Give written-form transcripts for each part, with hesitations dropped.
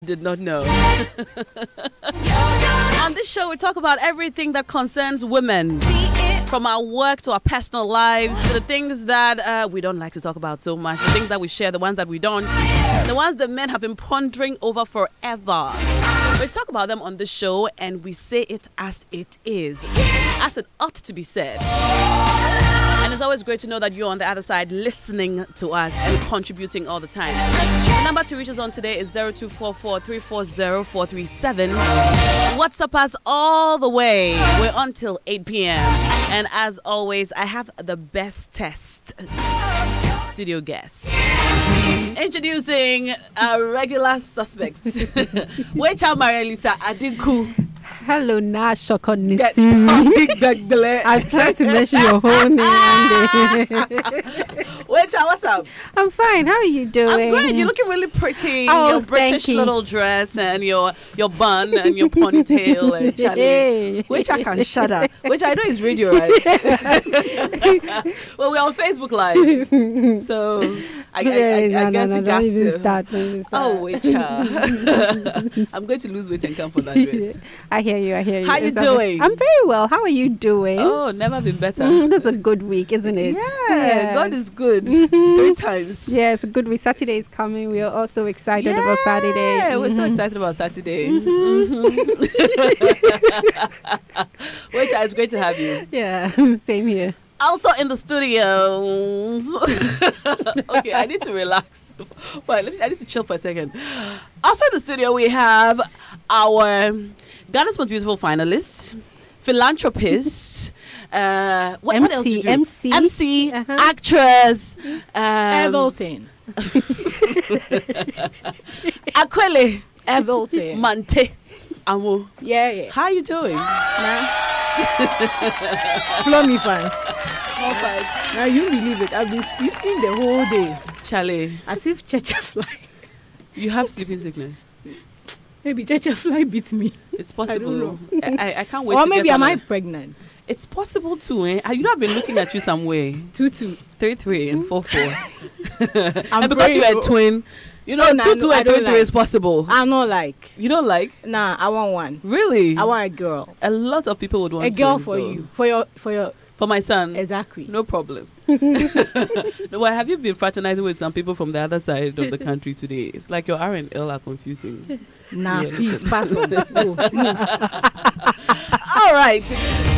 Did not know. On this show, we talk about everything that concerns women, from our work to our personal lives, to the things that we don't like to talk about so much, the things that we share, the ones that we don't, the ones that men have been pondering over forever. We talk about them on this show and we say it as it is, as it ought to be said. And it's always great to know that you're on the other side listening to us and contributing all the time. The number to reach us on today is 0244 340 437. WhatsApp us all the way. We're on till 8 p.m. And as always, I have the best test studio guest. Introducing our regular suspects. Wait out, Maria Lisa Adinku. Hello, Nashoko Nisiri. I plan to mention your whole name one day. Wait out, what's up? I'm fine. How are you doing? I'm great. You're looking really pretty. Oh, your British little dress and your bun and your ponytail and Charlie. Which I can shudder. Which I know is radio, right? Well, we're on Facebook Live. So I guess it has to. Start. Oh, wait, I'm going to lose weight and come for that dress. I hear you. How you doing? I'm very well. How are you doing? Oh, never been better. This is a good week, isn't it? Yeah, God is good. 3 times. Yeah, it's a good week. Saturday is coming. We are also excited about Saturday. Yeah, we're so excited about Saturday. Which is great to have you. Yeah, same here. Also in the studios. Okay, I need to relax. But I need to chill for a second. Also in the studio, we have our Ghana's Most Beautiful finalist, philanthropist, what else do you do? MC, actress, Everton. Aquile, Everton. Mante, Amo. Yeah. How are you doing? Flow me fans. Now you believe it. I've been sleeping the whole day. Charlie. As if Checha fly. You have sleeping sickness. Maybe Checha fly beats me. It's possible. I don't know. I can't wait or to maybe get am I pregnant? It's possible too, eh? You know, I've been looking at you some way. 2-2. 3-3 and 4-4. I'm and because you're a twin, you know, 2-2 and 3-3 is possible. I'm not like. You don't like? Nah, I want one. Really? I want a girl. A lot of people would want a girl twins, for though. you. For your. For my son. Exactly. No problem. No, well, have you been fraternizing with some people from the other side of the country today? It's like your R and L are confusing. Nah, please pass on. Go, move. All right.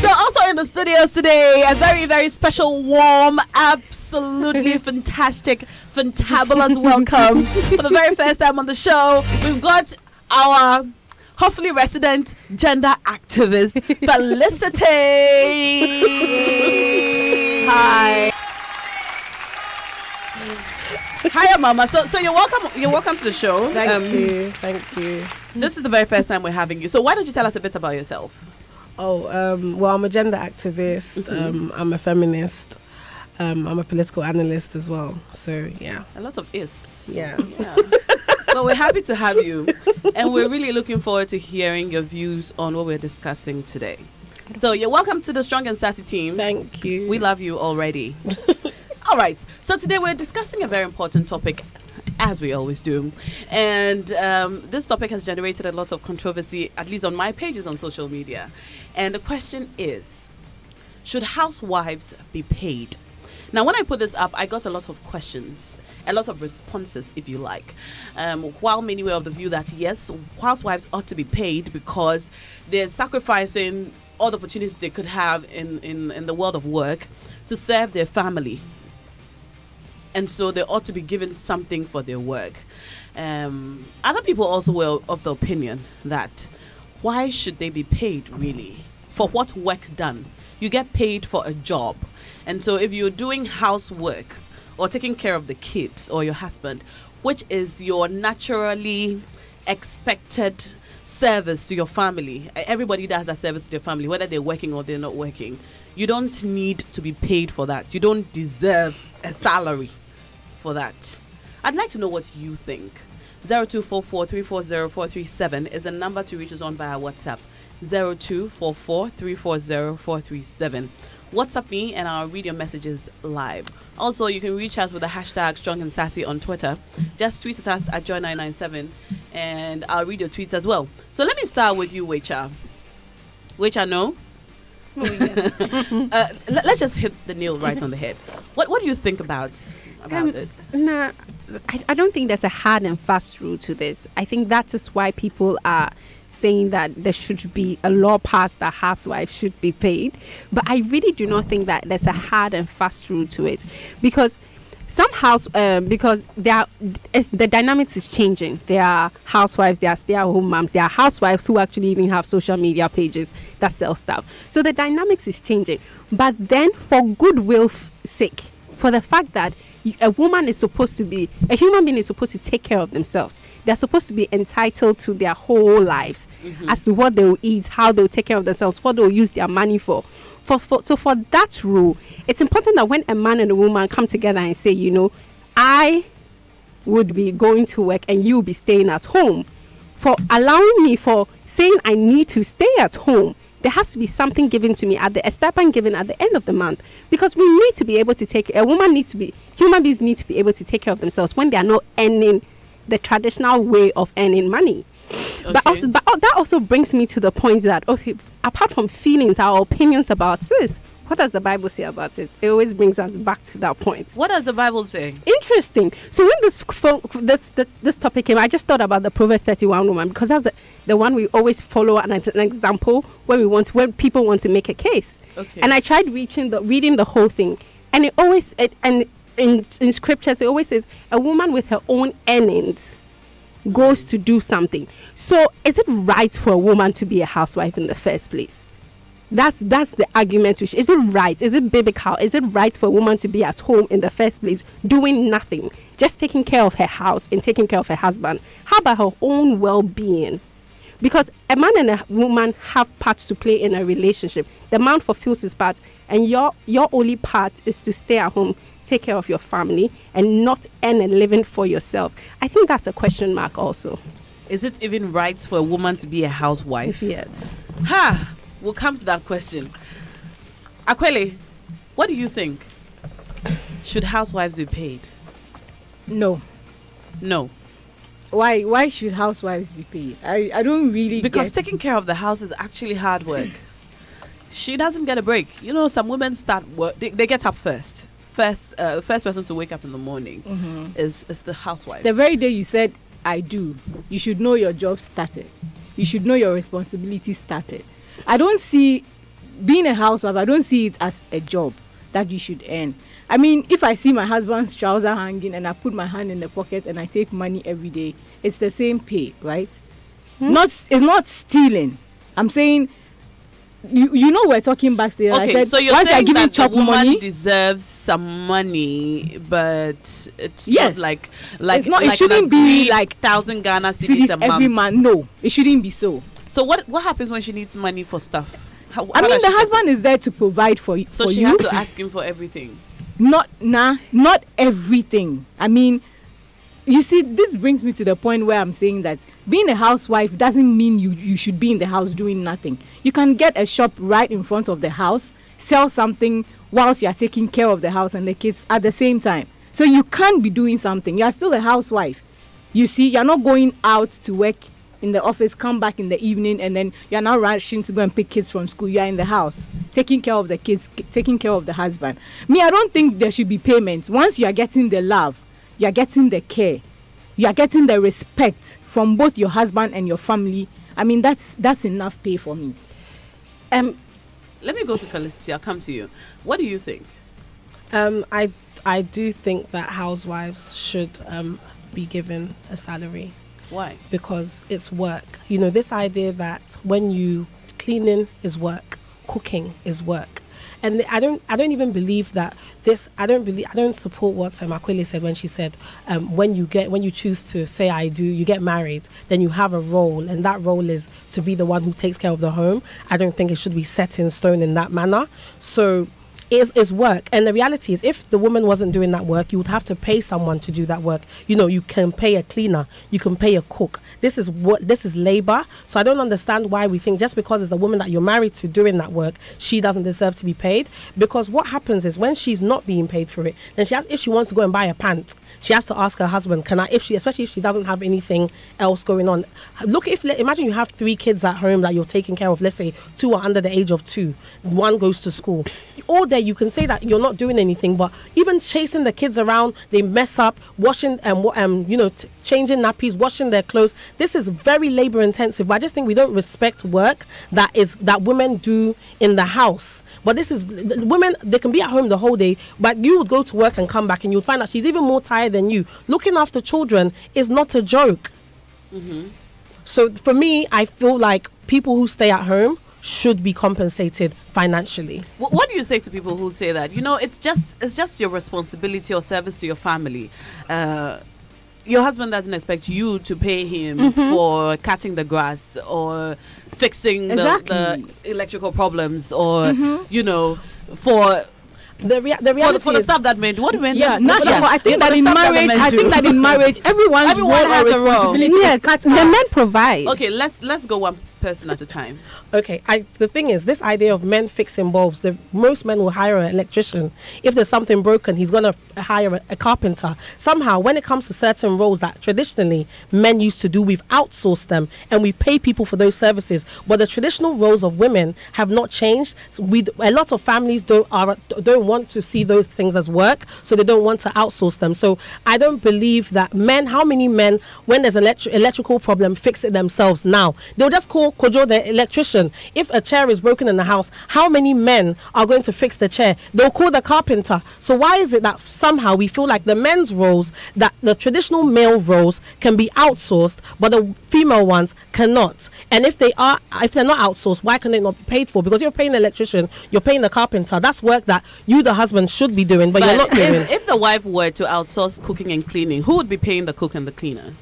So also in the studios today, a very, very special, warm, absolutely fantastic, fantabulous welcome for the very first time on the show. We've got our hopefully resident gender activist, Felicity. Hi. Hiya, Mama. So you're welcome. You're welcome to the show. Thank you. This is the very first time we're having you. So why don't you tell us a bit about yourself? Well, I'm a gender activist. I'm a feminist. I'm a political analyst as well. So yeah, A lot of ists. yeah. Well, we're happy to have you, and we're really looking forward to hearing your views on what we're discussing today. So you're welcome to the Strong and Sassy team. Thank you. We love you already. All right. So today we're discussing a very important topic, as we always do. And this topic has generated a lot of controversy, at least on my pages on social media. And the question is, should housewives be paid? Now, when I put this up, I got a lot of questions, a lot of responses, if you like. While many were of the view that, yes, housewives ought to be paid because they're sacrificing all the opportunities they could have in the world of work to serve their family. And so they ought to be given something for their work. Other people also were of the opinion that why should they be paid, really? For what work done? You get paid for a job. And so if you're doing housework or taking care of the kids or your husband, which is your naturally expected service to your family, everybody does that service to their family, whether they're working or they're not working. You don't need to be paid for that. You don't deserve a salary for that. I'd like to know what you think. 0244 340 437 is the number to reach us on via WhatsApp. 0244 340 437. WhatsApp me and I'll read your messages live. Also, you can reach us with the hashtag Strong and Sassy on Twitter. Just tweet at us at Joy997 and I'll read your tweets as well. So let me start with you, Wecha. Wecha, no? Oh, yeah. Let's just hit the nail right on the head. What do you think about this? Nah, I don't think there's a hard and fast rule to this. I think that is why people are saying that there should be a law passed that housewives should be paid. But I really do not think that there's a hard and fast rule to it, because because the dynamics is changing. There are housewives, there are stay-at-home moms, there are housewives who actually even have social media pages that sell stuff. So the dynamics is changing. But then, for goodwill's sake, for the fact that a human being is supposed to take care of themselves. They're supposed to be entitled to their whole lives as to what they will eat, how they will take care of themselves, what they will use their money for. So for that rule, it's important that when a man and a woman come together and say, I would be going to work and you'll be staying at home, for allowing me, for saying I need to stay at home, there has to be something given to me a stipend given at the end of the month, because we need to be able to human beings need to be able to take care of themselves when they are not earning the traditional way of earning money. Okay. But that also brings me to the point that, apart from feelings, our opinions about this, what does the Bible say about it? It always brings us back to that point. What does the Bible say? Interesting. So when this topic came, I just thought about the Proverbs 31 woman, because that's the one we always follow and an example when people want to make a case. Okay. And I tried reading the whole thing, and in scriptures it always says a woman with her own earnings goes to do something. So is it right for a woman to be a housewife in the first place? That's the argument. Is it right? Is it biblical? Is it right for a woman to be at home in the first place, doing nothing, just taking care of her house and taking care of her husband? How about her own well-being? Because a man and a woman have parts to play in a relationship. The man fulfills his part, and your only part is to stay at home, take care of your family, and not earn a living for yourself. I think that's a question mark also. Is it even right for a woman to be a housewife? Yes. We'll come to that question. Akwele, what do you think? Should housewives be paid? No. Why should housewives be paid? I don't really taking care of the house is actually hard work. She doesn't get a break. Some women start work. They get up first. The first person to wake up in the morning is the housewife. The very day you said, I do, you should know your job started. You should know your responsibility started. I don't see being a housewife, I don't see it as a job that you should earn. I mean, if I see my husband's trouser hanging and I put my hand in the pocket and I take money every day, it's the same pay, right? It's not stealing. I'm saying, we're talking backstage. Okay, I said, so you're saying that the woman money, deserves some money, but it's yes, not like it's not. Like it shouldn't be like 1,000 Ghana cedis a month every month. No, it shouldn't be so. So what happens when she needs money for stuff? How the husband is there to provide for you. So she has to ask him for everything. Not everything. I mean, you see, this brings me to the point where I'm saying that being a housewife doesn't mean you should be in the house doing nothing. You can get a shop right in front of the house, sell something whilst you are taking care of the house and the kids at the same time. So you can't be doing something. You are still a housewife. You see, you're not going out to work in the office, come back in the evening, and then you're now rushing to go and pick kids from school. You're in the house, taking care of the kids, taking care of the husband. I don't think there should be payments. Once you are getting the love, you are getting the care, you are getting the respect from both your husband and your family. I mean, that's enough pay for me. Let me go to Felicity. I'll come to you. What do you think? I do think that housewives should be given a salary. Why? Because it's work. This idea that cleaning is work, cooking is work. And I don't even believe that I don't support what Akwele said when she said when you choose to say I do, you get married, then you have a role, and that role is to be the one who takes care of the home. I don't think it should be set in stone in that manner. So is work. And the reality is, if the woman wasn't doing that work, you would have to pay someone to do that work. You know, you can pay a cleaner, you can pay a cook. This is labor. So I don't understand why we think just because it's the woman that you're married to doing that work, she doesn't deserve to be paid. Because what happens is, when she's not being paid for it, then if she wants to go and buy a pant, she has to ask her husband, especially if she doesn't have anything else going on. Imagine you have 3 kids at home that you're taking care of. Let's say 2 are under the age of 2, 1 goes to school. All day you can say that you're not doing anything, but even chasing the kids around, they mess up, washing changing nappies, washing their clothes. This is very labor intensive. But I just think we don't respect work that women do in the house. But this is women, they can be at home the whole day, but you would go to work and come back and you'll find that she's even more tired than you. Looking after children is not a joke. Mm-hmm. So for me, I feel like people who stay at home should be compensated financially. What do you say to people who say that, it's just your responsibility or service to your family? Your husband doesn't expect you to pay him for cutting the grass or fixing the electrical problems, or for the reality for the stuff that men do. What do men do? I think that in marriage, everyone has a role. Yes, the men provide. Okay, let's go one person at a time. Okay, the thing is, this idea of men fixing bulbs, most men will hire an electrician. If there's something broken, he's going to hire a carpenter. Somehow, when it comes to certain roles that traditionally men used to do, we've outsourced them and we pay people for those services. But the traditional roles of women have not changed. So a lot of families don't want to see those things as work, so they don't want to outsource them. So I don't believe that how many men, when there's an electrical problem, fix it themselves now? They'll just call Kojo the electrician. If a chair is broken in the house, how many men are going to fix the chair? They'll call the carpenter. So why is it that somehow we feel like the men's roles, that the traditional male roles can be outsourced, but the female ones cannot? And if they're not outsourced, why can they not be paid for? Because you're paying the electrician, you're paying the carpenter. That's work that you, the husband, should be doing, but you're not doing. If the wife were to outsource cooking and cleaning, who would be paying the cook and the cleaner?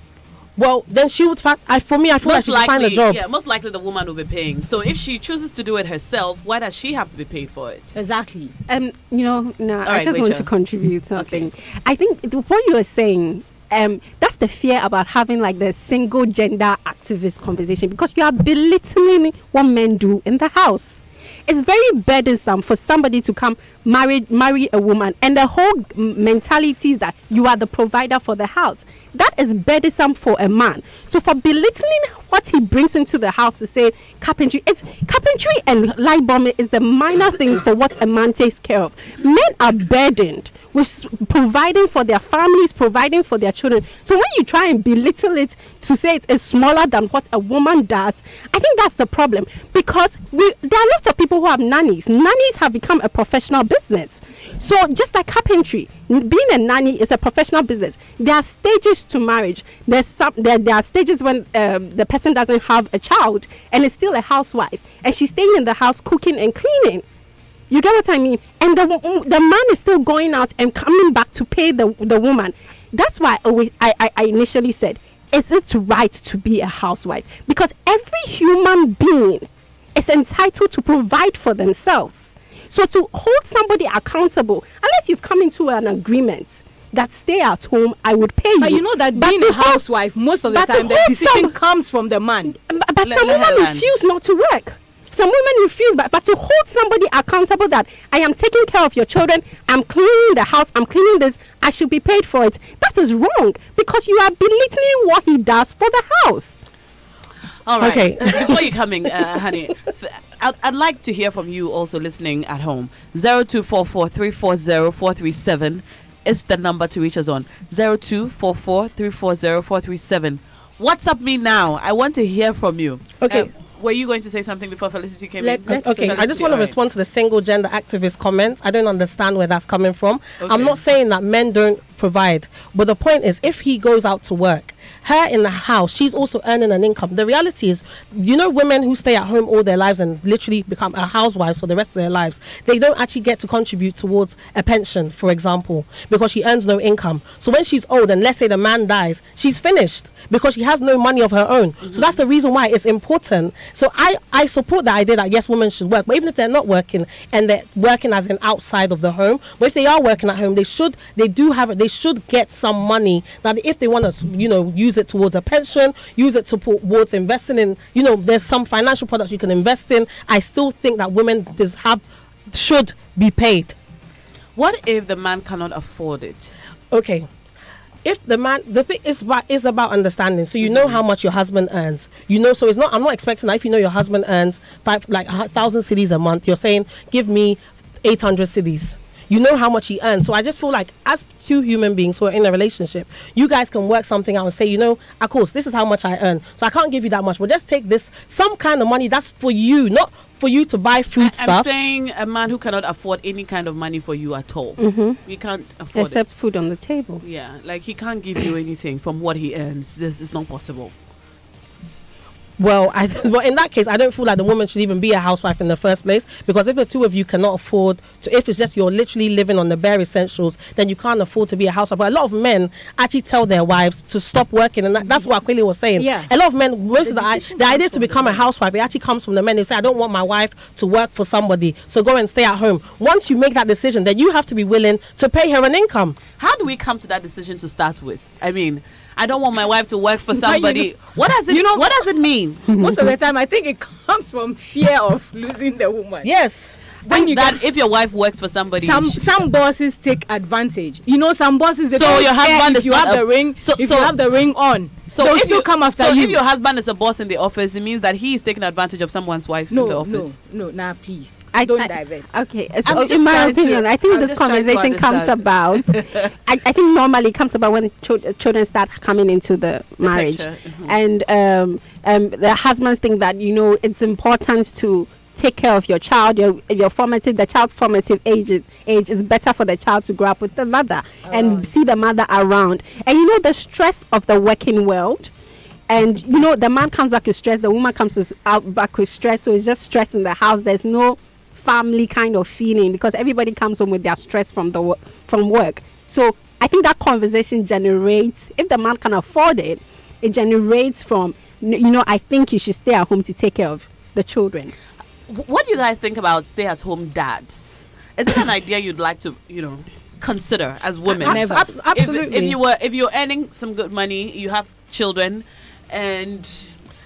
Well, then she would. I feel like she should find a job. Yeah, most likely the woman will be paying. So if she chooses to do it herself, why does she have to be paid for it? Exactly. I just want to contribute something. Okay. I think what you are saying, that's the fear about having like the single gender activist conversation, because you are belittling what men do in the house. It's very burdensome for somebody to come marry a woman, and the whole mentality is that you are the provider for the house. That is burdensome for a man. So for belittling what he brings into the house to say carpentry and light bulbing is the minor things for what a man takes care of. Men are burdened with providing for their families, providing for their children. So when you try and belittle it to say it is smaller than what a woman does, I think that's the problem. Because there are lots of people who have nannies. Nannies have become a professional business. So just like carpentry, being a nanny is a professional business. There are stages to marriage. There are stages when the person doesn't have a child and is still a housewife, and she's staying in the house cooking and cleaning. You get what I mean? And the man is still going out and coming back to pay the woman. That's why I initially said, is it right to be a housewife? Because every human being is entitled to provide for themselves. So to hold somebody accountable, unless you've come into an agreement that stay at home, I would pay you. But you know that being a housewife, most of the time, the decision comes from the man. But some women refuse not to work. Some women refuse, but to hold somebody accountable that I am taking care of your children, I'm cleaning the house, I'm cleaning this, I should be paid for it. That is wrong, because you are belittling what he does for the house. All right. Okay. Before you come in, honey, I'd like to hear from you also listening at home. 0244340437 is the number to reach us on. 0244340437. WhatsApp me now. I want to hear from you. Okay. Were you going to say something before Felicity came in? Okay, I just want to respond to the single gender activist comments. I don't understand where that's coming from. Okay. I'm not saying that men don't provide. But the point is, if he goes out to work, her in the house, she's also earning an income. The reality is, women who stay at home all their lives and literally become housewives for the rest of their lives, they don't actually get to contribute towards a pension, for example, because she earns no income. So when she's old and let's say the man dies, she's finished because she has no money of her own. So that's the reason why it's important. So I support the idea that yes, women should work, but even if they're not working and they're working as in outside of the home, but if they are working at home, they should get some money that if they want to, use it towards a pension, use it towards investing in, there's some financial products you can invest in. I still think that women should be paid. What if the man cannot afford it? Okay. If the man, the thing is about understanding. So you know how much your husband earns. So it's not. I'm not expecting that if your husband earns 1,000 cedis a month, you're saying give me 800 cedis. You know how much he earns. So I just feel like as two human beings who are in a relationship, you guys can work something out and say, of course, this is how much I earn. So I can't give you that much, but just take this, some kind of money that's for you, not for you to buy food stuff. I'm saying a man who cannot afford any kind of money for you at all. He can't afford except food on the table. Yeah, like he can't give you anything from what he earns. This is not possible. Well, in that case, I don't feel like the woman should even be a housewife in the first place, because if the two of you cannot afford to, if it's just you're literally living on the bare essentials, then you can't afford to be a housewife. But a lot of men actually tell their wives to stop working, and that's what Aquili was saying. Yeah. A lot of men, the idea to become a housewife, it actually comes from the men. They say, I don't want my wife to work for somebody, so go and stay at home. Once you make that decision, then you have to be willing to pay her an income. How do we come to that decision to start with? I mean, I don't want my wife to work for somebody. What does it? What does it mean? Most of the time, I think it comes from fear of losing the woman. Yes. When if your wife works for somebody, some bosses take advantage. Some bosses. So your husband is you have the ring. If you have the ring on, so if you come after you. If your husband is a boss in the office, it means that he is taking advantage of someone's wife in the office. No, please. Don't divert. Okay, so in my opinion, I think this conversation comes about. I think normally it comes about when children start coming into the marriage, and the husbands think that it's important to take care of your child. The child's formative age is better for the child to grow up with the mother and see the mother around. And the stress of the working world, and the man comes back with stress, the woman comes back with stress, so it's just stress in the house. There's no family kind of feeling because everybody comes home with their stress from work. So I think that conversation generates, if the man can afford it, it generates from I think you should stay at home to take care of the children. What do you guys think about stay-at-home dads? Is it an idea you'd like to, consider as women? Absolutely. If you're earning some good money, you have children, and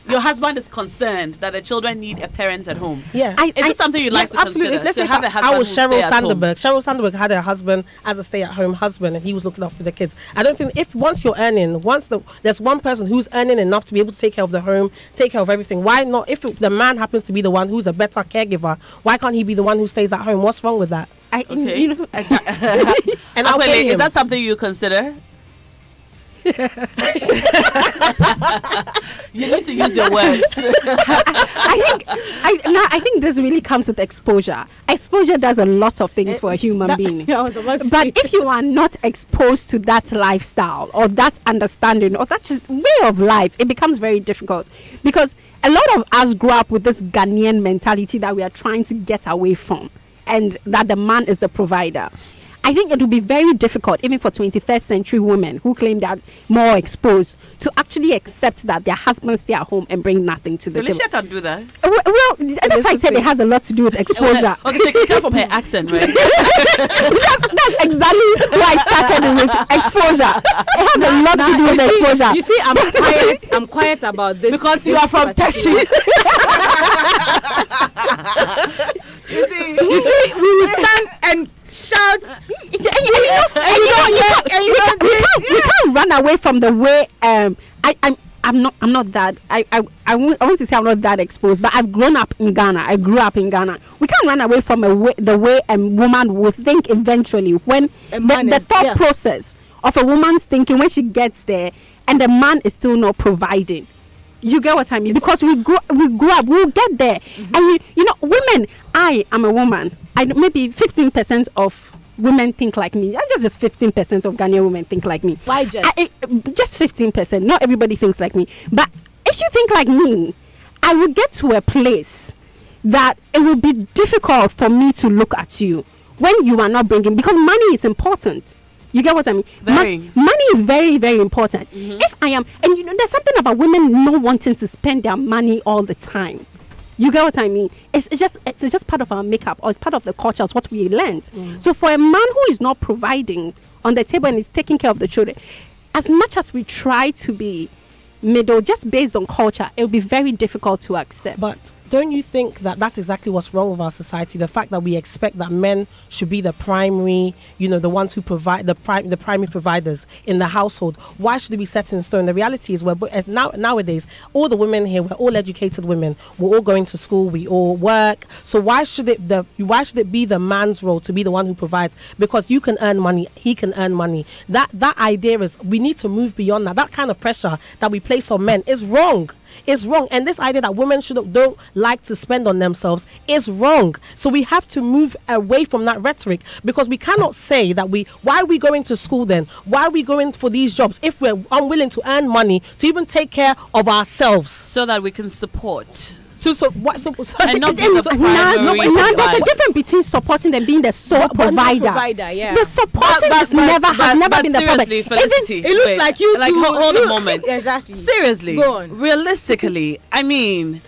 your husband is concerned that the children need a parent at home. Yeah. Is it something you'd like to absolutely consider? Let's say have a husband I was Sheryl Sandberg. Home? Sheryl Sandberg had a husband as a stay-at-home husband, and he was looking after the kids. I don't think once there's one person who's earning enough to be able to take care of the home, take care of everything, why not? If the man happens to be the one who's a better caregiver, why can't he be the one who stays at home? What's wrong with that? And I'll pay him. Is that something you consider? You need to use your words. I think this really comes with exposure. Exposure does a lot of things for a human being. But if you are not exposed to that lifestyle or that understanding or that just way of life, it becomes very difficult, because a lot of us grow up with this Ghanaian mentality that we are trying to get away from, and that the man is the provider. I think it will be very difficult, even for 21st century women who claim they are more exposed, to actually accept that their husbands stay at home and bring nothing to the table. Felicia can do that. Well, that's why I said it has a lot to do with exposure. Okay, so you can tell from her accent, right? that's exactly why I started with exposure. It has a lot to do with exposure. You see, I'm quiet about this. Because you are from Teshi. You see, we will stand and shout, you can't run away from the way. I'm not that. I want to say I'm not that exposed, but I've grown up in Ghana. I grew up in Ghana. We can't run away from the way a woman will think eventually when the thought process of a woman's thinking when she gets there, and the man is still not providing. You get what I mean? Because we grew up, we'll get there. And women, I am a woman. Maybe 15% of women think like me. Just 15% of Ghanaian women think like me. Why just? Just 15%. Not everybody thinks like me. But if you think like me, I will get to a place that it will be difficult for me to look at you when you are not bringing, because money is important. You get what I mean? Very. Money is very, very important. If I am, and you know, there's something about women not wanting to spend their money all the time. You get what I mean? It's just part of our makeup, or it's part of the culture. It's what we learned. So for a man who is not providing on the table and is taking care of the children, as much as we try to be middle, just based on culture, it will be very difficult to accept. But don't you think that that's exactly what's wrong with our society? The fact that we expect that men should be the primary, you know, the ones who provide the primary providers in the household. Why should it be set in stone? The reality is, nowadays, all the women here, we're all educated women. We're all going to school. We all work. So why should it be the man's role to be the one who provides? Because you can earn money, he can earn money. That idea is, we need to move beyond that. That kind of pressure that we place on men is wrong. Is wrong. And this idea that women don't like to spend on themselves is wrong. So we have to move away from that rhetoric, because we cannot say that why are we going to school then? Why are we going for these jobs if we're unwilling to earn money to even take care of ourselves? So that we can support. And not being the primary. There's a difference between supporting and being the sole provider. Yeah. The supporting has never been the problem. Felicity, it looks like you like hold a moment. Exactly. Seriously, go on. Realistically, I mean,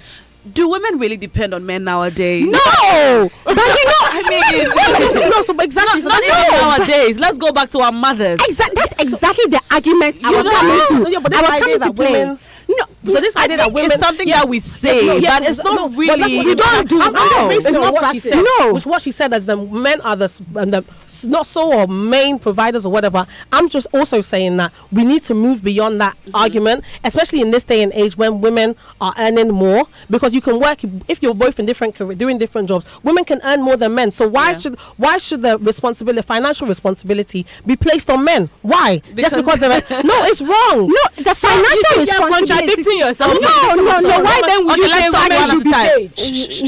do women really depend on men nowadays? No, but exactly. Not even nowadays. Let's go back to our mothers. That's exactly the argument I was coming to play. No, so this idea that women is something that we say, but it's not really. We don't do. It's not what she said. No, which what she said as the men are the not so or main providers or whatever. I'm just also saying that we need to move beyond that argument, especially in this day and age when women are earning more, because you can work if you're both in different career, doing different jobs. Women can earn more than men. So why should the financial responsibility be placed on men? Why? Just because they're no, it's wrong. No, the financial responsibility. Contradicting yourself. No. So why then would you say women should be paid?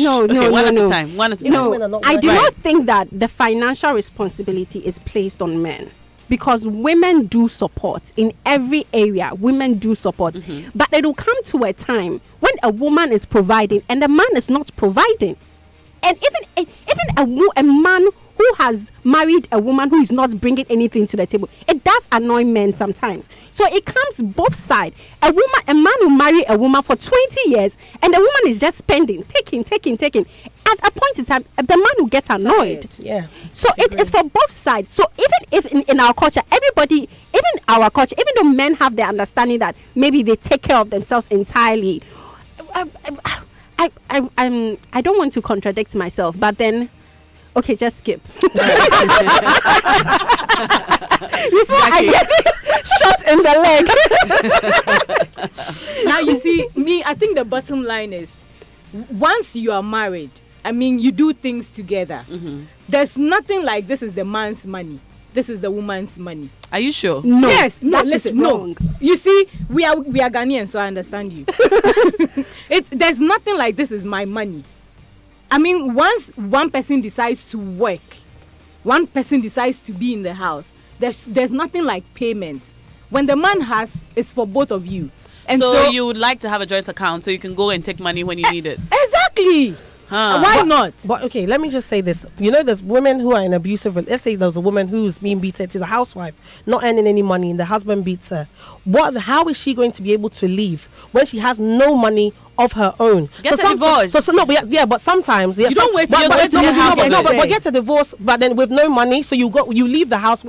No. One at a time. One at a time. No, I do not think that the financial responsibility is placed on men, because women do support in every area. Women do support, but it will come to a time when a woman is providing and the man is not providing, and even a man who has married a woman who is not bringing anything to the table, it does annoy men sometimes. So it comes both sides. A man will marry a woman for 20 years and the woman is just spending, taking. At a point in time, the man will get annoyed. Yeah. So it is for both sides. So even if in our culture, even though men have the understanding that maybe they take care of themselves entirely, I don't want to contradict myself, but then, okay, just skip. Before I get shot in the leg. Now you see, I think the bottom line is, once you are married, I mean, you do things together. There's nothing like this is the man's money, this is the woman's money. Are you sure? No. Yes. No. Listen. No. You see, we are Ghanaians, so I understand you. There's nothing like this is my money. I mean, once one person decides to work, one person decides to be in the house, there's nothing like payment. When the man has, it's for both of you. And so you would like to have a joint account so you can go and take money when you need it. Exactly. Why not? But okay, let me just say this. You know, there's women who are in abusive. Let's say there's a woman who's being beaten. She's a housewife, not earning any money, and the husband beats her. How is she going to be able to leave when she has no money of her own? Get a divorce. But sometimes you don't wait. But get a divorce. But then with no money, so you leave the house.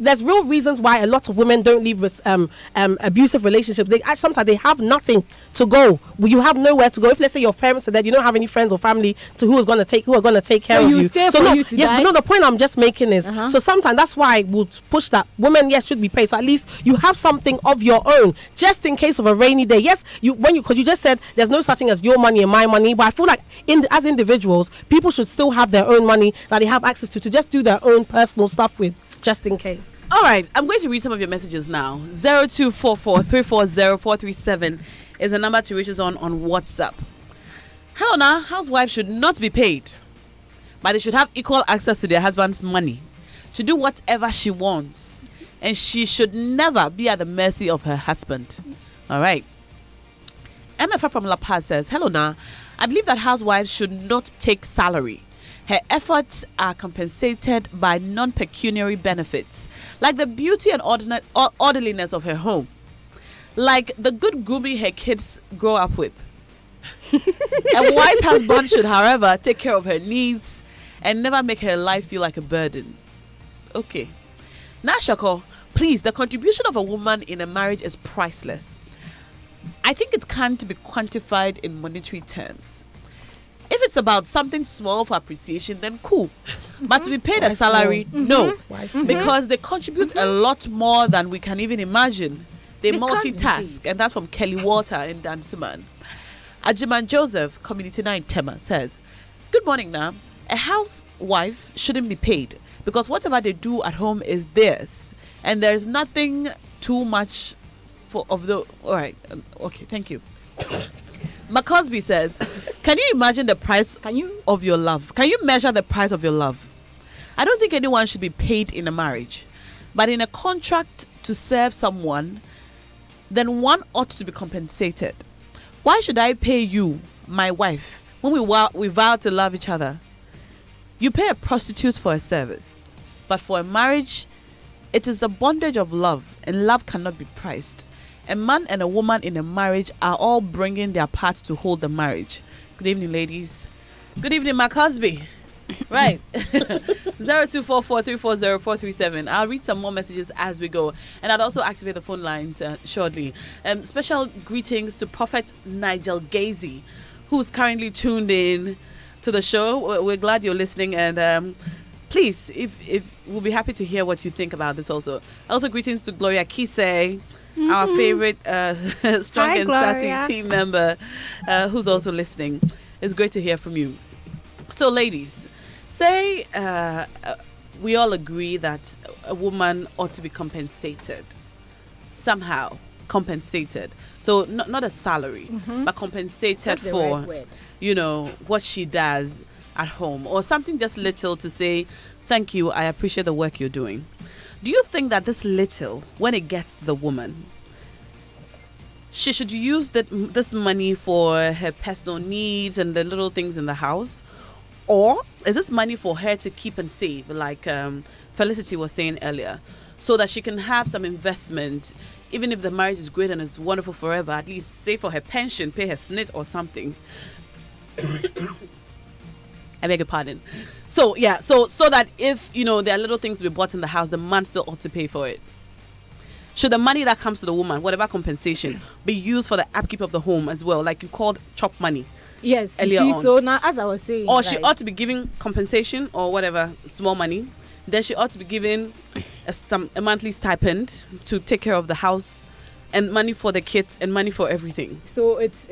There's real reasons why a lot of women don't leave with abusive relationships. Sometimes they have nothing to go. You have nowhere to go. If let's say your parents are dead, you don't have any friends or family who are going to take care of you. The point I'm just making is so sometimes that's why I would push that women should be paid. So at least you have something of your own, just in case of a rainy day. Yes, because you just said there's no such thing as your money and my money, but I feel like as individuals, people should still have their own money that they have access to just do their own personal stuff with, just in case. All right, I'm going to read some of your messages now. 0244 340 437 is the number to reach us on WhatsApp. Hello now, housewives should not be paid, but they should have equal access to their husband's money to do whatever she wants, and she should never be at the mercy of her husband. All right. MFA from La Paz says, hello now, I believe that housewives should not take salary. Her efforts are compensated by non-pecuniary benefits, like the beauty and orderliness of her home, like the good grooming her kids grow up with. A wise husband should, however, take care of her needs and never make her life feel like a burden. Okay. Now, Shako, please, the contribution of a woman in a marriage is priceless. I think it can't be quantified in monetary terms. If it's about something small for appreciation, then cool. But to be paid a salary, no. Because they contribute a lot more than we can even imagine. They multitask, and that's from Kelly Walter in Dansuman. Ajiman Joseph, Community 9 Tema, says, good morning now. A housewife shouldn't be paid because whatever they do at home is theirs. And there's nothing too much of the... All right. Okay, thank you. McCosby says, can you imagine the price of your love? Can you measure the price of your love? I don't think anyone should be paid in a marriage. But in a contract to serve someone, then one ought to be compensated. Why should I pay you, my wife, when we vow to love each other? You pay a prostitute for a service. But for a marriage, it is the bondage of love, and love cannot be priced. A man and a woman in a marriage are all bringing their part to hold the marriage. Good evening, ladies. Good evening, Mark Husby. Right. 0244340437. I'll read some more messages as we go. And I'll also activate the phone lines shortly. Special greetings to Prophet Nigel Gazy, who's currently tuned in to the show. We're glad you're listening. And please, if we'll be happy to hear what you think about this also. Also, greetings to Gloria Kise, our favorite strong and sassy team member, who's also listening. It's great to hear from you. So, ladies, say we all agree that a woman ought to be compensated somehow. Compensated. So not a salary, but compensated for, you know, what she does at home, or something just little to say, thank you, I appreciate the work you're doing. Do you think that this little, when it gets to the woman, she should use this money for her personal needs and the little things in the house? Or is this money for her to keep and save, like Felicity was saying earlier, so that she can have some investment, even if the marriage is great and is wonderful forever, at least save for her pension, pay her SNIT or something. I beg your pardon. So, yeah, so that if, you know, there are little things to be bought in the house, the man still ought to pay for it. Should the money that comes to the woman, whatever compensation, be used for the upkeep of the home as well, like you called chop money? Yes, you see, so now, as I was saying... Or she ought to be giving compensation or whatever, small money. Then she ought to be given a monthly stipend to take care of the house, and money for the kids, and money for everything. So it's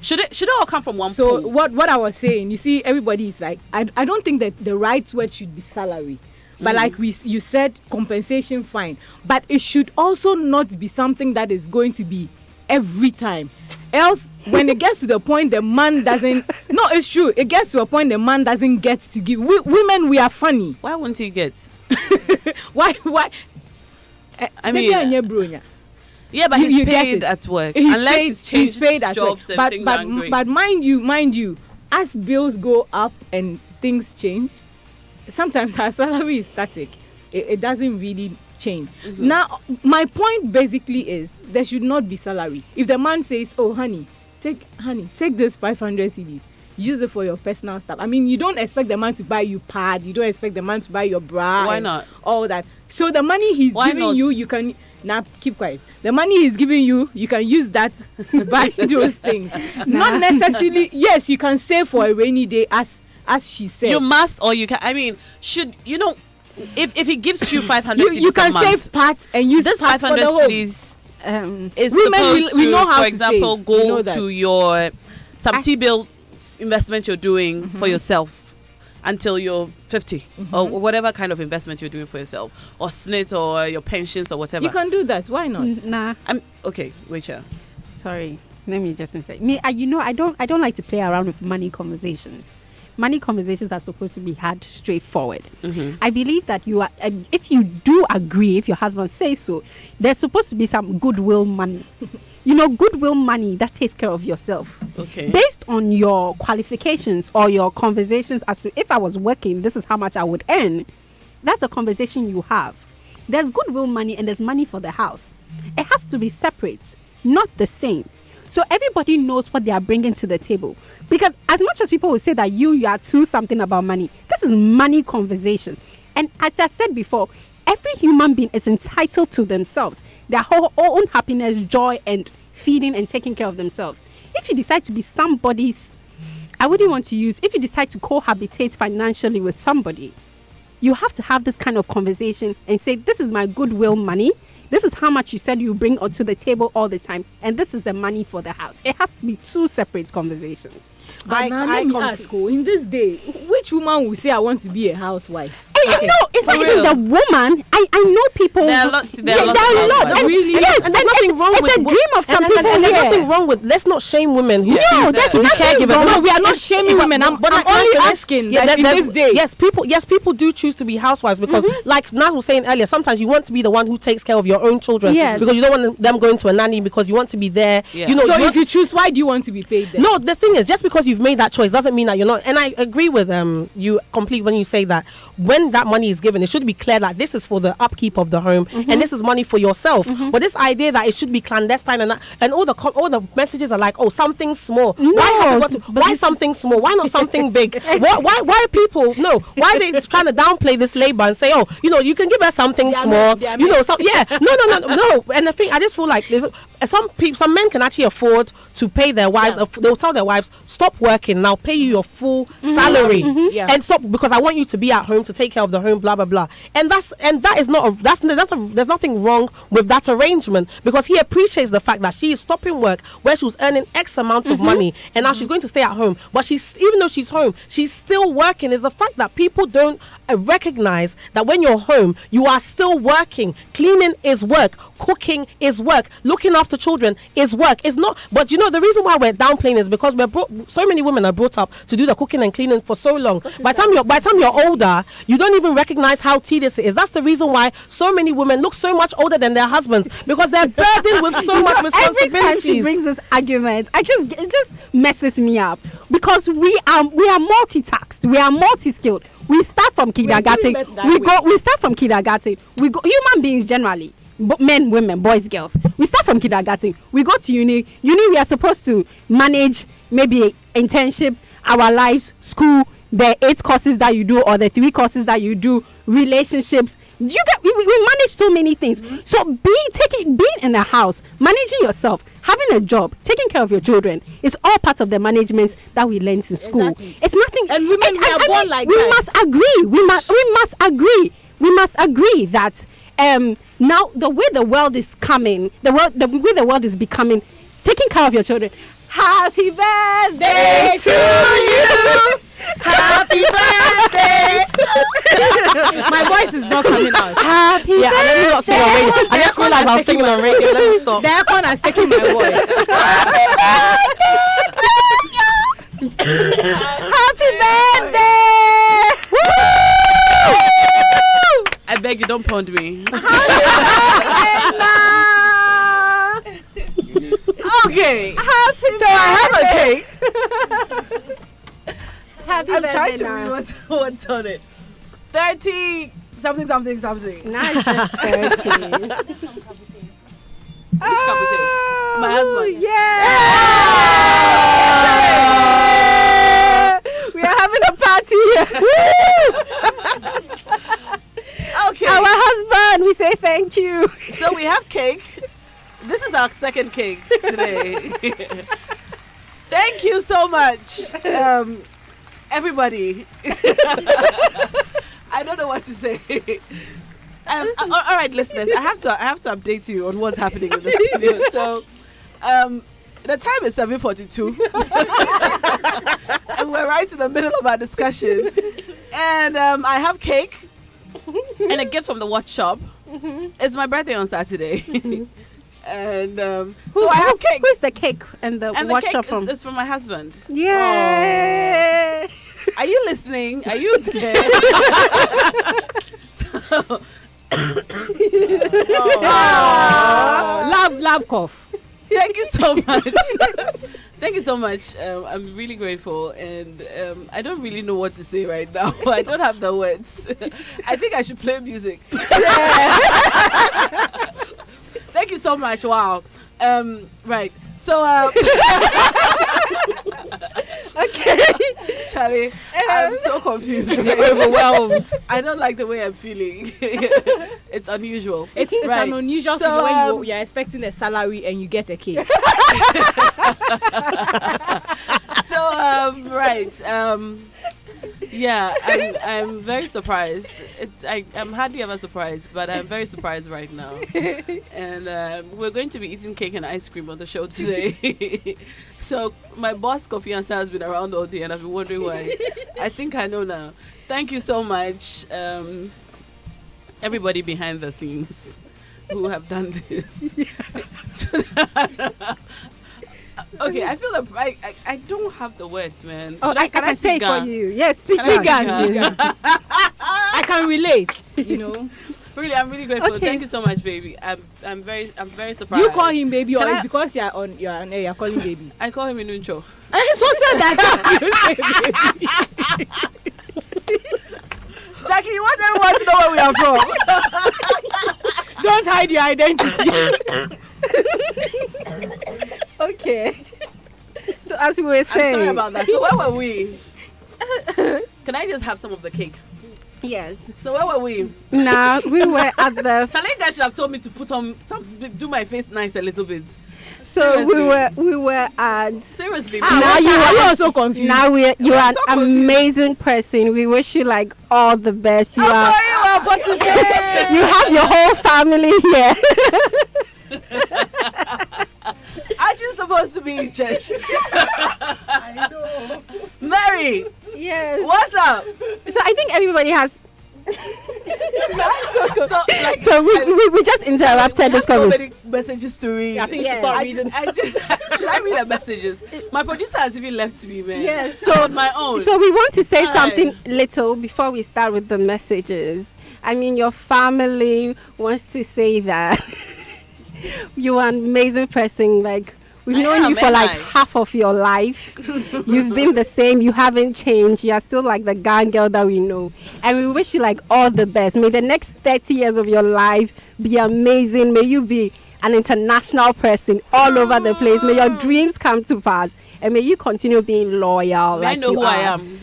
should it all come from one pool? So what I was saying, you see, everybody is like, I don't think that the right word should be salary. But like you said, compensation, fine. But it should also not be something that is going to be every time. Else, when it gets to the point the man doesn't... No, it's true. It gets to a point the man doesn't get to give. Women, we are funny. Why won't he get? Why? I mean... Yeah, but he's paid at work. Unless he's paid at jobs work. And things aren't great. But mind you, as bills go up and things change, sometimes our salary is static. It doesn't really change. Now, my point basically is there should not be salary. If the man says, oh, honey, take this 500 CDs, use it for your personal stuff. I mean, you don't expect the man to buy you pad. You don't expect the man to buy your bra. Why not? All that. So the money he's giving you can... Now, keep quiet. The money he's giving you, you can use that to buy those things. Not necessarily... Yes, you can save for a rainy day, as she said. You must, or you can... I mean, should... You know... If he gives you 500 CDs you can save parts and use this 500 CDs is supposed to, we know how for example, save. go to your some T-bill investment you're doing for yourself until you're 50 or whatever kind of investment you're doing for yourself, or SNIT or your pensions or whatever. You can do that. Why not? Nah. Okay, Rachel. Sorry. let me just say, me, I don't like to play around with money conversations. Money conversations are supposed to be had straightforward. I believe that you are, if you do agree, if your husband says so, there's supposed to be some goodwill money. Goodwill money that takes care of yourself. Okay. Based on your qualifications or your conversations as to if I was working, this is how much I would earn. That's the conversation you have. There's goodwill money and there's money for the house. It has to be separate, not the same. So everybody knows what they are bringing to the table. Because as much as people will say that you are too something about money, this is money conversation. And as I said before, every human being is entitled to themselves, their whole own happiness, joy, and feeding and taking care of themselves. If you decide to be somebody's, if you decide to cohabitate financially with somebody, you have to have this kind of conversation and say, this is my goodwill money. This is how much you said you bring onto the table all the time. And this is the money for the house. It has to be two separate conversations. But now let me ask you, in this day, which woman will say, I want to be a housewife? Okay. No, it's not even the woman. I know people. There are a lot. Really? Yes, and there's nothing wrong with it. It's a dream of some people. And there's nothing wrong with. Let's not shame women who no, that's not caregivers. No, we are not shaming women. I'm only asking that in this day. Yes, people do choose to be housewives because, like Naz was saying earlier, sometimes you want to be the one who takes care of your own children because you don't want them going to a nanny because you want to be there. Yeah. So if you choose, why do you want to be paid there? No, the thing is, just because you've made that choice doesn't mean that you're not. And I agree with you completely when you say that when that money is given, it should be clear that this is for the upkeep of the home and this is money for yourself. But this idea that it should be clandestine and all the messages are like, oh, something small. No, why something small? Why not something big? Why people? No, why are they trying to downplay this labor and say, oh, you can give us something small. No. And the thing, I just feel like there's some men can actually afford to pay their wives. They'll tell their wives, stop working now, pay you your full salary and stop because I want you to be at home to take care of the home, blah blah blah. And that is not there's nothing wrong with that arrangement because he appreciates the fact that she is stopping work where she was earning X amount of money and now she's going to stay at home. But even though she's home, she's still working. Is the fact that people don't recognize that when you're home, you are still working. Cleaning is work. Cooking is work. Looking after children is work. It's not. But the reason why we're downplaying is because so many women are brought up to do the cooking and cleaning for so long. By the time you're older, you don't even recognize how tedious it is. That's the reason why so many women look so much older than their husbands because they're burdened with so much responsibilities. Every time she brings this argument, it just messes me up because we are multitasked. We are multi-skilled. We start from kindergarten. We start from kindergarten. We go human beings generally. Men, women, boys, girls. We start from kindergarten. We go to uni. We are supposed to manage maybe internship, our lives, school, the 8 courses that you do or the 3 courses that you do, relationships. We manage so many things. So being in a house, managing yourself, having a job, taking care of your children is all part of the management that we learned in school. Exactly. It's nothing. And women are born like we that. must agree. We must agree that now the way the world is coming, the way the world is becoming, taking care of your children. Happy birthday to you. Happy birthday. My voice is not coming out. Happy birthday. Let me not sing on radio. I just realized I was singing on radio. Let me stop. The aircon has taken my voice. Happy birthday. I beg you, don't pond me. Okay. So I have a cake. Happy I'm birthday. trying to read what's on it. 30 something. Now it's just 30. Which Kapute? My husband. Yeah. We are having a party here. Okay. Our husband, we say thank you. So we have cake. This is our second cake today. Thank you so much, everybody. I don't know what to say. All right, listeners, I have to update you on what's happening in the studio. So, the time is 7:42, and we're right in the middle of our discussion. And I have cake and a gift from the watch shop. It's my birthday on Saturday. And so I have cake. Who's the cake and the And the workshop cake from? is from my husband. Yeah. Are you listening? Are you there? So, Love cough. thank you so much. Thank you so much. I'm really grateful, and I don't really know what to say right now. I don't have the words. I think I should play music. Thank you so much. Wow. Right. So, Okay. Charlie, I'm so confused. Overwhelmed. I don't like the way I'm feeling. It's unusual. It's Right. an unusual So, feeling when you're expecting a salary and you get a cake. So right. Yeah, I'm very surprised. I'm hardly ever surprised, but I'm very surprised right now. And we're going to be eating cake and ice cream on the show today. So my boss Kofi Ansa has been around all day, and I've been wondering why. I think I know now. Thank you so much, everybody behind the scenes who have done this. Okay, I feel like I don't have the words, man. Oh, Should I can say it Ga? for you. Yes, speak Can I Ghana. speak Ghana? I can relate, you know. Really, I'm really grateful. Okay. Thank you so much, baby. I'm very Do surprised. you call him baby, or Can it's I- because you're on air, you're calling baby? I call him Inuncho. I just said that. Jackie, you want everyone to know where we are from? Don't hide your identity. Okay. So as we were I'm saying, sorry about that. So where were we? Can I just have some of the cake? yes. So where were we? Now we were at the. Charlie guys should have told me to put on do my face nice a little bit. So Seriously. we were at. Seriously. Now man. you are are also confused. Now you are an so confused. amazing person. We wish you like all the best. You I'm are. sorry about Portuguese. You have your whole family here. Aren't you supposed to be in church? I know. Mary, Yes. what's up? So I think everybody has. So, like, So we just interrupted we this have so conversation. many messages to read. I think you Yes. should start I reading. should I read the messages? My producer has even left me, man. Yes. So on my own. So we want to say Hi. something little before we start with the messages. I mean, your family wants to say that you are an amazing person. Like we've I known am, you for ain't like I? half of your life. You've been the same. You haven't changed. You are still like the gang girl that we know. And we wish you like all the best. May the next 30 years of your life be amazing. May you be an international person all over the place. May your dreams come to pass. And may you continue being loyal. May like I know you who are. I am?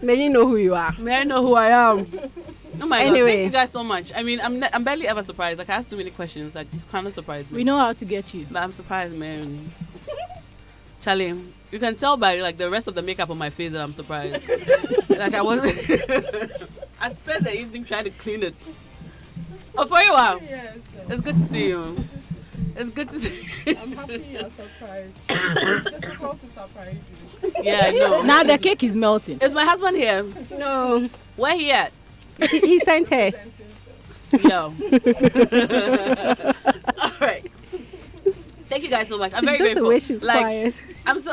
May you know who you are. May I know who I am? Oh my god! Anyway. Thank you guys so much. I mean, I'm barely ever surprised. Like I ask too many questions. Like you kind of surprised me. We know how to get you. But I'm surprised, man. Charlie, you can tell by like the rest of the makeup on my face that I'm surprised. Like I wasn't. I spent the evening trying to clean it. Oh, for you are. Yes, It's good to see you. It's good to see you. I'm happy you're surprised. It's difficult to surprise you. Yeah, I know. Now the cake is melting. Is my husband here? No. Where he at? He sent her. No. All right. Thank you guys so much. I'm very Just grateful. the way she's like, quiet. I'm so.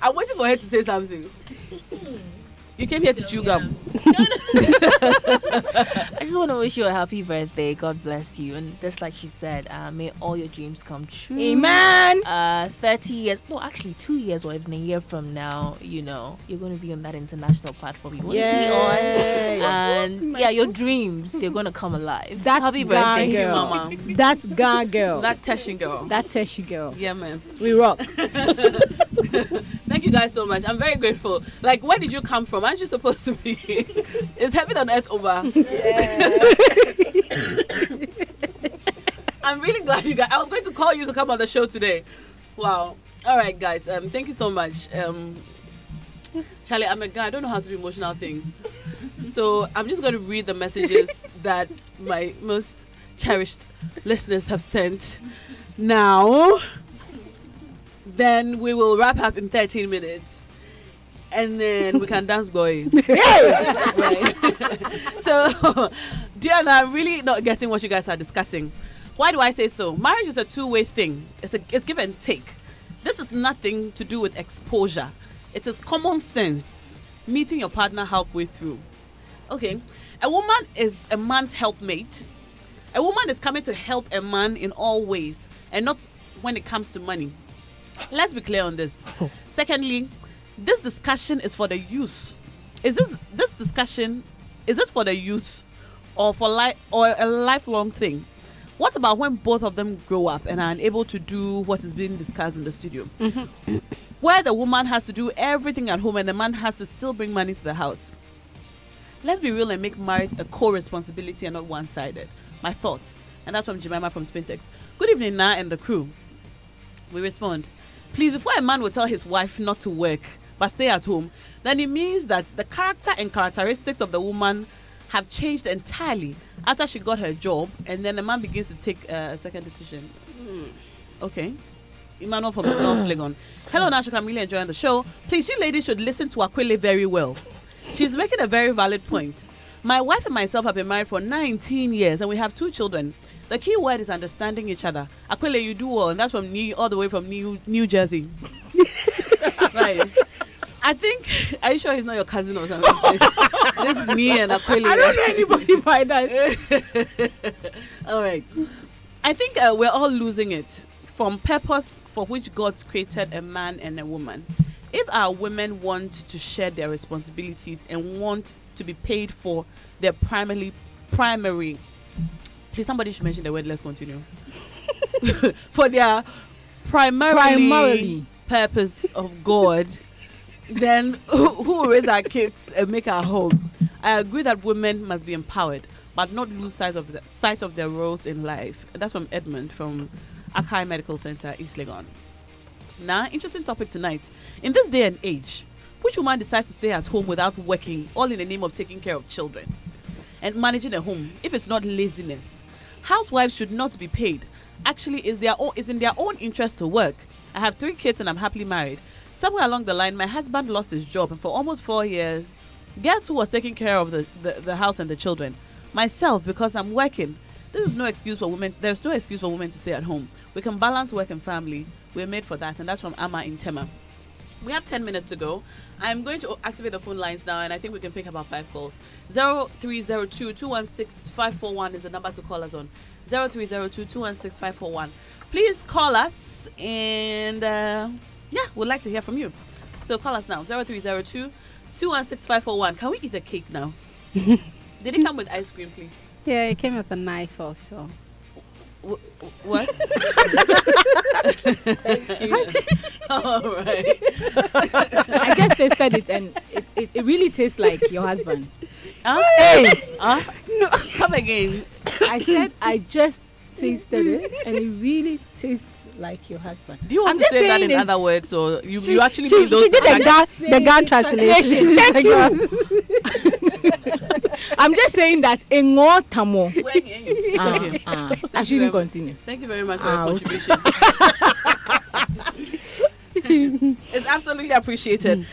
I'm waiting for her to say something. You came here to chew gum. I just want to wish you a happy birthday. God bless you. And just like she said, may all your dreams come true. Amen. 30 years, no, actually 2 years or even a year from now, you know, you're going to be on that international platform you want to be on. And yeah, your dreams, they're going to come alive. That's happy God, birthday, Thank you, girl. Mama. That's Ga girl. That Teshin girl. That Teshi girl. Yeah, man. We rock. Thank you guys so much. I'm very grateful. Like, where did you come from? Aren't you supposed to be? Is heaven on earth over? I'm really glad you guys. I was going to call you to come on the show today. Wow. All right, guys. Thank you so much. Charlie, I'm a guy. I don't know how to do emotional things. So I'm just going to read the messages that my most cherished listeners have sent now. Then we will wrap up in 13 minutes. and then we can dance boy. Right. So, Diana, I'm really not getting what you guys are discussing. Why do I say so? Marriage is a two-way thing. It's give and take. This is nothing to do with exposure. It is common sense. Meeting your partner halfway through. Okay. A woman is a man's helpmate. A woman is coming to help a man in all ways, and not when it comes to money. Let's be clear on this. Secondly, this discussion is for the youth. Is this discussion, is it for the youth or for or a lifelong thing? What about when both of them grow up and are unable to do what is being discussed in the studio? Where the woman has to do everything at home and the man has to still bring money to the house. Let's be real and make marriage a co-responsibility and not one-sided. My thoughts. And that's from Jemima from Spintex. Good evening, Na and the crew. We respond. Please, before a man will tell his wife not to work but stay at home, then it means that the character and characteristics of the woman have changed entirely after she got her job, and then the man begins to take a second decision. Okay. Emmanuel from North Legon. Hello, Nasha. I'm really enjoying the show. Please, you ladies should listen to Aquile very well. She's making a very valid point. My wife and myself have been married for 19 years, and we have 2 children. The key word is understanding each other. Aquile, you do well, and that's from all the way from New Jersey. Right. I think, are you sure he's not your cousin or something? This is me and Aquile. I don't know anybody by that. All right. I think we're all losing it from purpose for which God created a man and a woman. If our women want to share their responsibilities and want to be paid for their primary, please somebody should mention the word, let's continue. For their primarily purpose of God, then who will raise our kids and make our home? I agree that women must be empowered, but not lose sight of their roles in life. That's from Edmund from Akai Medical Center, East Legon. Now, interesting topic tonight. In this day and age, which woman decides to stay at home without working, all in the name of taking care of children and managing a home, if it's not laziness? Housewives should not be paid. Actually, it's in their own interest to work. I have 3 kids and I'm happily married. Somewhere along the line, my husband lost his job, and for almost 4 years, guess who was taking care of the house and the children? Myself, because I'm working. This is no excuse for women. There's no excuse for women to stay at home. We can balance work and family. We're made for that, and that's from Amma in Tema. We have 10 minutes to go. I'm going to activate the phone lines now, and I think we can pick about 5 calls. 0302-216-541 is the number to call us on. 0302-216-541. Please call us, and we'd like to hear from you. So call us now, 0302-216-541. Can we eat the cake now? Did it come with ice cream, please? Yeah, it came with a knife also. What? All right. I just tasted it, and it really tastes like your husband. No, come again. I said I just tasted it, and it really tastes like your husband. Do you want to say that in other words, or you actually she mean those? She did the GAN translation. Thank you. I'm just saying that in tamo. It's okay. I shouldn't continue. Thank you very much for your contribution. It's absolutely appreciated.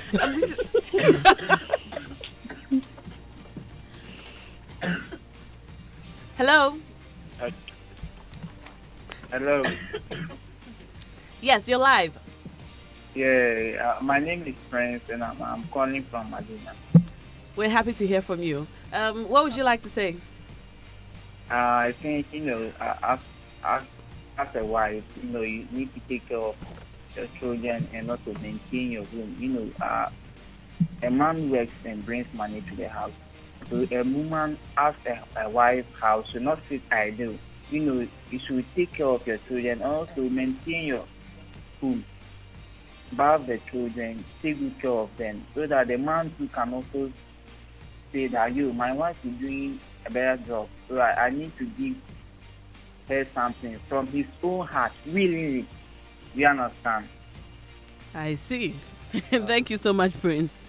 Hello. Hello. Yes, you're live. Yeah, my name is Prince, and I'm calling from Madina. We're happy to hear from you. What would you like to say? I think, as a wife, you need to take care of your children and also maintain your home. A man works and brings money to the house. So a woman, as a wife house, should not sit idle. You should take care of your children, also maintain your home, bathe the children, take good care of them, so that the man too can also say that my wife is doing a better job, so I need to give her something from his own heart, willingly. You understand? I see. Thank you so much, Prince.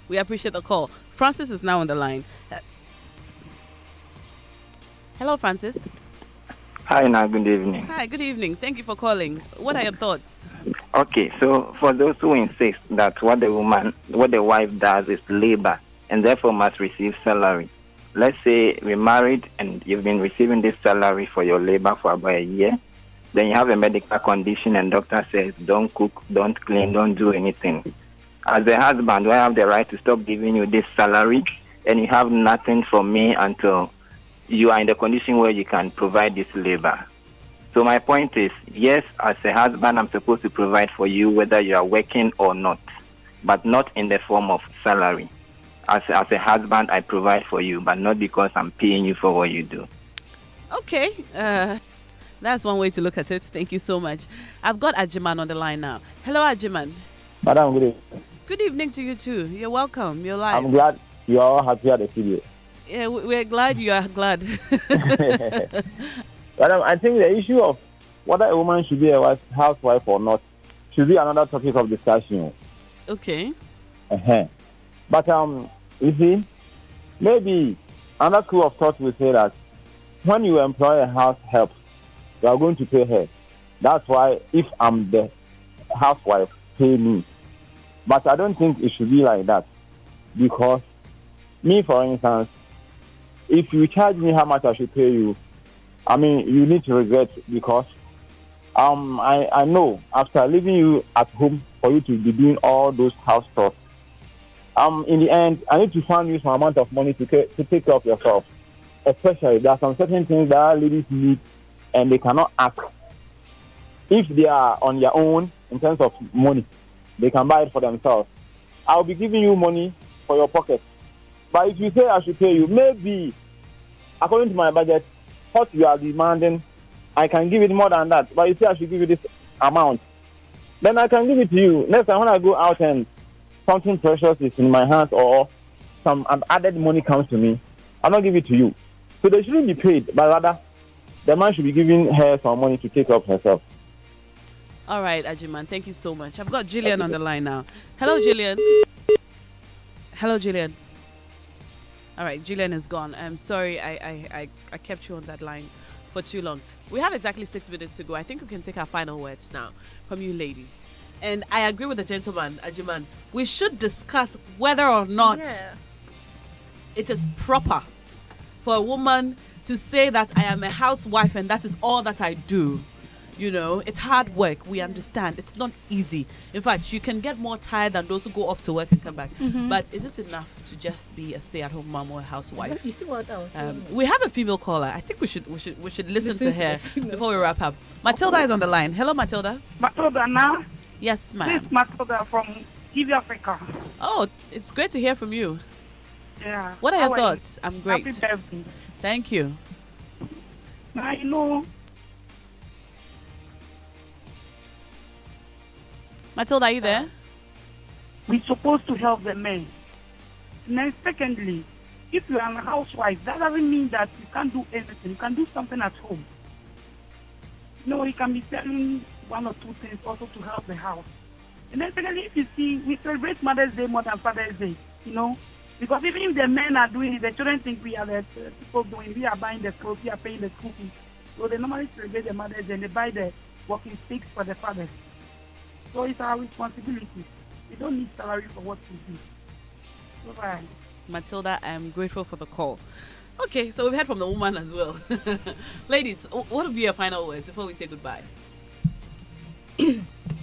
We appreciate the call. Francis is now on the line. Hello, Francis. Hi, good evening. Hi, good evening. Thank you for calling. What are your thoughts? Okay, so for those who insist that what the wife does is labor and therefore must receive salary. Let's say we're married and you've been receiving this salary for your labor for about a year. Then you have a medical condition and doctor says, don't cook, don't clean, don't do anything. As a husband, do I have the right to stop giving you this salary and you have nothing from me until you are in the condition where you can provide this labor? So my point is, yes, as a husband, I'm supposed to provide for you whether you are working or not, but not in the form of salary. As a husband, I provide for you, but not because I'm paying you for what you do. Okay, that's one way to look at it. Thank you so much. I've got Ajiman on the line now. Hello, Ajiman. Madam, good evening. Good evening to you too. You're welcome. You're live. I'm glad you are all happy at the studio. Yeah, we're glad you are glad. Madam, I think the issue of whether a woman should be a housewife or not should be another topic of discussion. Okay. But you see, maybe another school of thought will say that when you employ a house help, you are going to pay her. That's why if I'm the housewife, pay me. But I don't think it should be like that. Because me, for instance, if you charge me how much I should pay you, I mean, you need to regret because I know after leaving you at home for you to be doing all those house stuff, in the end, I need to find you some amount of money to take care of yourself. Especially, there are some certain things that ladies need and they cannot ask. If they are on their own in terms of money, they can buy it for themselves. I'll be giving you money for your pocket. But if you say I should pay you, maybe according to my budget, what you are demanding, I can give it more than that. But you say I should give you this amount, then I can give it to you. Next time when I go out and something precious is in my hands or some added money comes to me, I'll not give it to you. So they shouldn't be paid, but rather the man should be giving her some money to take care of herself. All right, Ajiman, thank you so much. I've got Jillian on the line now. Hello, Jillian. Hello, Jillian. All right, Jillian is gone. I'm sorry I kept you on that line for too long. We have exactly 6 minutes to go. I think we can take our final words now from you ladies. And I agree with the gentleman, Ajiman. We should discuss whether or not it is proper for a woman to say that I am a housewife and that is all that I do. You know, it's hard work. We understand. It's not easy. In fact, you can get more tired than those who go off to work and come back. But is it enough to just be a stay-at-home mom or a housewife? You see what I was saying? We have a female caller. I think we should listen to her before we wrap up. Matilda is on the line. Hello, Matilda. Matilda, now? Yes, ma'am. This is Matilda from TV Africa. Oh, it's great to hear from you. Yeah. What are your thoughts? I'm great. Happy birthday. Thank you. Now, you know, Matilda, are you there? we're supposed to help the men. And then secondly, if you are a housewife, that doesn't mean that you can't do anything. You can do something at home. No, you can be selling 1 or 2 things also to help the house. And then secondly, if you see, we celebrate Mother's Day more than Father's Day, you know, because even if the men are doing it, the children think we are the people doing, we are buying the clothes, we are paying the school fees. So they normally celebrate the Mother's Day and they buy the walking sticks for the fathers. So it's our responsibility. We don't need salary for what we do. Bye-bye. Matilda, I'm grateful for the call. Okay, so we've heard from the woman as well. Ladies, what would be your final words before we say goodbye?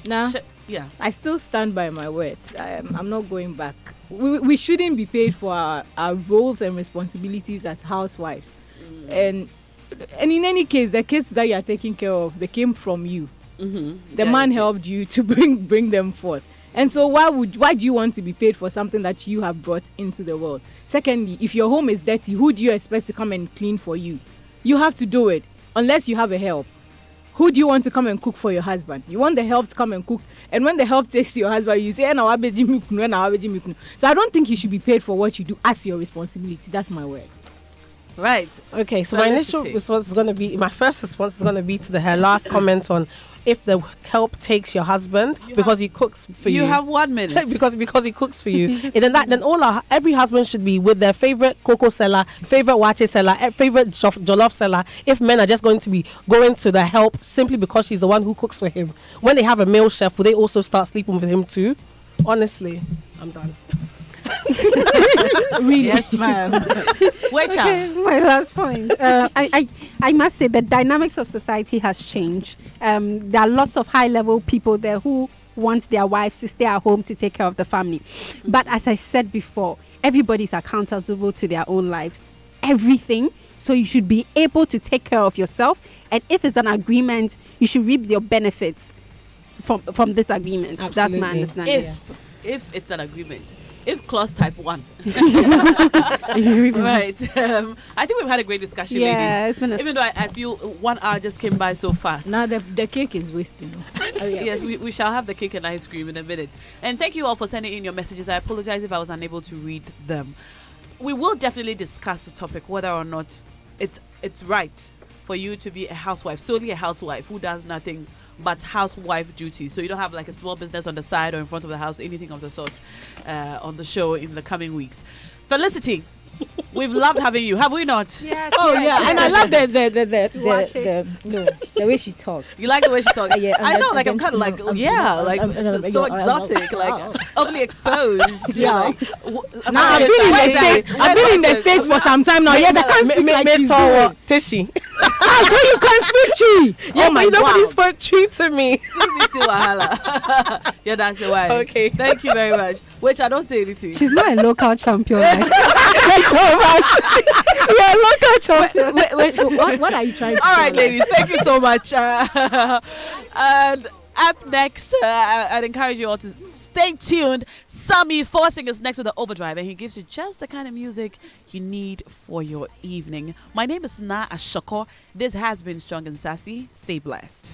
Nah, yeah. I still stand by my words. I'm not going back. We shouldn't be paid for our roles and responsibilities as housewives. And in any case, the kids that you are taking care of, they came from you. The man helped you to bring them forth. And so why do you want to be paid for something that you have brought into the world? Secondly, if your home is dirty, who do you expect to come and clean for you? You have to do it unless you have a help. Who do you want to come and cook for your husband? You want the help to come and cook. And when the help takes your husband, you say, so I don't think you should be paid for what you do as your responsibility. That's my word. Right. Okay, so my initial response is going to be, my first response is going to be to her last comment on if the help takes your husband because he cooks for you. You have 1 minute. because he cooks for you. And then every husband should be with their favorite cocoa seller, favorite wache seller, favorite jollof seller. If men are just going to be going to the help simply because she's the one who cooks for him, when they have a male chef, will they also start sleeping with him too? Honestly, I'm done. Really? Yes, ma'am. Okay, my last point. I must say the dynamics of society has changed. There are lots of high-level people there who want their wives to stay at home to take care of the family. But as I said before, everybody's accountable to their own lives. Everything. So you should be able to take care of yourself. And if it's an agreement, you should reap your benefits from this agreement. Absolutely. That's my understanding. If it's an agreement. If clause type 1. Right. I think we've had a great discussion, ladies. It's been even though I feel 1 hour just came by so fast. Now the cake is wasting. Yes, we shall have the cake and ice cream in a minute. And thank you all for sending in your messages. I apologize if I was unable to read them. We will definitely discuss the topic, whether or not it's right for you to be a housewife, solely a housewife who does nothing but housewife duties. So you don't have like a small business on the side or in front of the house, anything of the sort on the show in the coming weeks. Felicity, we've loved having you, have we not? Yes. Oh yeah, and I love the way she talks. You like the way she talks? Yeah, I know, like I'm kind of like, it's so exotic, like overly exposed. Yeah. Now I've been in the States for some time now. Yes, I can't speak like she's doing. Tishy. So you can speak Tree. Yeah, but nobody spoke Tree to me. CBC Wahala. Yeah, that's the way. Okay. Thank you very much. Which I don't say anything. She's not a local champion. You're a local champion. Wait, what are you trying to do? All right, ladies, thank you so much. And up next, I'd encourage you all to stay tuned. Sammy Forcing is next with the Overdrive, and he gives you just the kind of music you need for your evening. My name is Na Ashoko. This has been Strong and Sassy. Stay blessed.